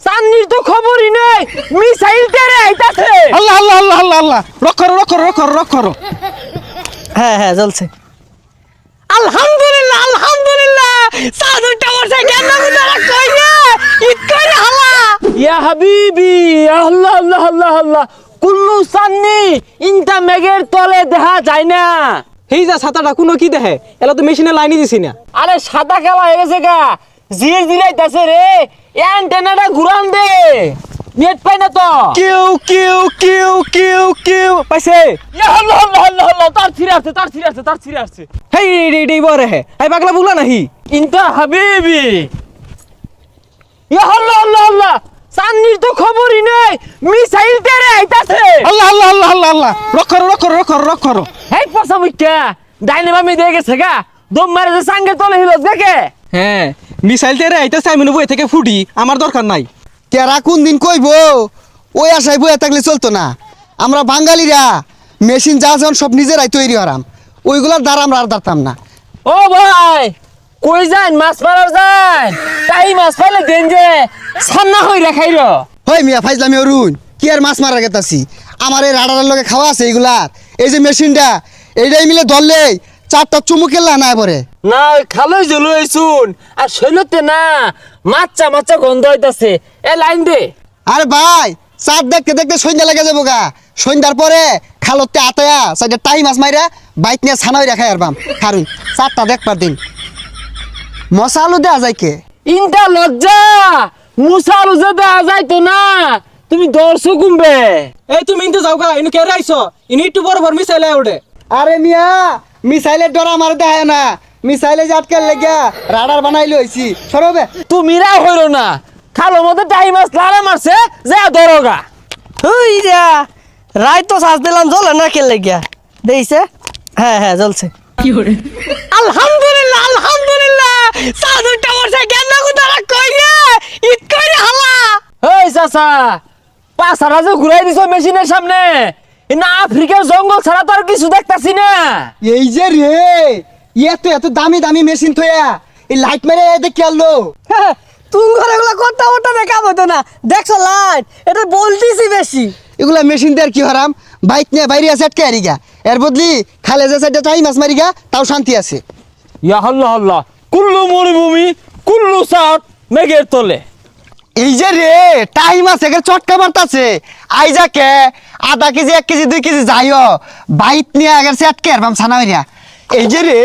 চান্নির তো খবরই নেই মিসাইল তেরে আইতাছে। আল্লাহ আল্লাহ আল্লাহ আল্লাহ আল্লাহ রক করো। হ্যাঁ চলছে। আলহামদুলিল্লাহ আলহামদুলিল্লাহ সাদু টাওয়ার সে কেন গুদারা কই রে ইত কই হালা ইয়া হাবিবি আল্লাহ আল্লাহ আল্লাহ আল্লাহ কুল্লু চান্নি ইনটা মেঘের তলে দেখা যায় না। এই যা ছাতাটা কোনো কি দেখে এলা তো মেশিনে লাইনই দিছি না। আরে সাদা খেলা হয়ে গেছে গা জির দিলাইতাছে রে অ্যান্টেনাটা ঘুরান দে নেট পাই না তো। কিউ পাইছে। ইয়া আল্লাহ আল্লাহ আল্লাহ আল্লাহ তার ছিড়ে আসছে। হেই রে বরে হে আই পাগলা বুলা নাহি। ইনটা হাবিবি ইয়া আল্লাহ আল্লাহ আল্লাহ চান্নির তো খবরই নেই মিসাইল তেরে আইতাছে। আল্লাহ আল্লাহ আল্লাহ আল্লাহ আল্লাহ রক করো। হেই পয়সা মুখ্যা ডাইনে বামে দিয়ে গেছে গা দম মারে যে সাঙ্গে তলে হিল দেখে। হ্যাঁ মিসাইল তেরে আইতাছে আমি বই থেকে ফুটি আমার দরকার নাই। কেরা কোন দিন কইব ওই আশায় বইয়া থাকলে চলতো না। আমরা বাঙালিরা মেশিন যা যখন সব নিজেরাই তৈরি হরাম ওইগুলার দ্বারা আমরা আর দাঁড়তাম না। ও ভাই কই যান মাছ মারার যান তাই মাছ পাইলে দেন যে সান্না হই রাখাই র। হই মিয়া ফাইজলামি অরুণ কি আর মাছ মারা গেতাছি আমার এই রাডারের লগে খাওয়া আছে এইগুলার এই যে মেশিনটা এইটাই মিলে ধরলেই 4টা চুমুকের লানা পরে না ওই খালই জলু হইছুন আর শৈলতে না মাচ্চা গন্ধ হইতাছে এ লাইন দে। আরে ভাই চাঁদ দেখতে দেখতে সন্ধ্যা লেগে যাবো গা সন্ধ্যার পরে খালতে আতায়া সাইডে টাই মাছ মাইরা বাইক নিয়ে ছানা হয়ে রাখাই আর বাম কারণ 4টা দেখবার দিন মশা আলু দেওয়া যায় কে ইনটা লজ্জা মুসালু যে দেওয়া যাইতো না তুমি দর্শক গুমবে। এই তুমি ইনতে যাও গা ইনু কেরে আইছো ইনি একটু বড় মিসাইল ওঠে। আরে মিয়া মিসাইলের ডর আমার দেখায় না মিসাইলে যে আটকে লেগা রাডার বানাইলে হইছি সরবে। তুমি রা হইল না খালো মধ্যে টাই মাছ লাড়া মারছে যা দরগা। ওই যা রাই তো শ্বাস দিলাম জ্বলে না খেলে গিয়া দেখছে। হ্যাঁ চলছে। আলহামদুলিল্লাহ আলহামদুলিল্লাহ সাদু টাওয়ার সে কেন গুদারা কই রে ইত কই হালা। এই চাচা পাছারা যে ঘুরাই দিছো মেশিনের সামনে না আফ্রিকার জঙ্গল ছাড়া তো আর কিছু দেখতাছি না। এই যে রে এত দামি দামি মেশিন থয়া এই লাইট মেরে দেখি আলো তুমি ঘরে এগুলো করতে ওটা দেখা হতো না দেখছো লাইট এটা বলতিছি বেশি। এগুলা মেশিন দিয়ে আর কি হারাম বাইক নিয়ে বাইরে আছে আটকে আরিগা এর বদলি খালে যে সাইডে টাই মাছ মারিগা তাও শান্তি আছে। ইয়া আল্লাহ আল্লাহ কুল্লু মরুভূমি কুল্লু সাউট মেঘের তলে। এই যে রে টাই মাছ একে চটকা মারতাছে আইজা কে আধা কেজি 1 কেজি 2 কেজি যাইও বাইক নিয়ে আগের সে আটকে আর বাম ছানা হইরা এই যে রে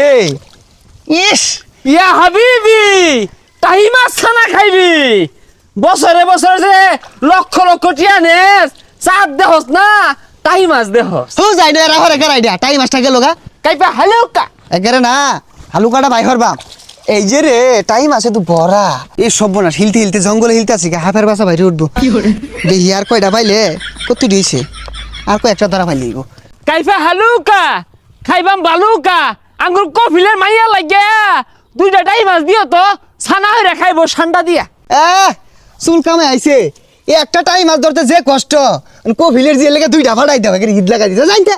ইস ইয়া হাবিবি তাই মাছ ছানা খাইবি বছরে যে লক্ষ টিয়া নেস চাঁদ দেহস না তাই মাছ দেহস। তো যাই না এরা হরে গেরাই দিয়া টাই মাছটা গেল গা কাইপা হালুকা একেরে না হালুকাটা বাই হরবাম। এই যে রে টাইম আছে তো বড়া এই সব না হিলতে জঙ্গলে হিলতে আছে হাফের বাসা বাইরে উঠবো দেখি আর কয়টা পাইলে কত দিয়েছে আর কয়েকটা ধরা পাইলে কাইপা হালুকা খাইবাম বালুকা আঙ্গুর কফিলের মাইয়া লাগে 2টা টাই মাছ দিও তো ছানা হইরা খাইবো ঠান্ডা দিয়া। চুল কামে আইছে একটা টাইম মাছ ধরতে যে কষ্ট কফিলের যে লেগে 2টা ফাটাই দেওয়া ঈদ লাগা দিতে জানতে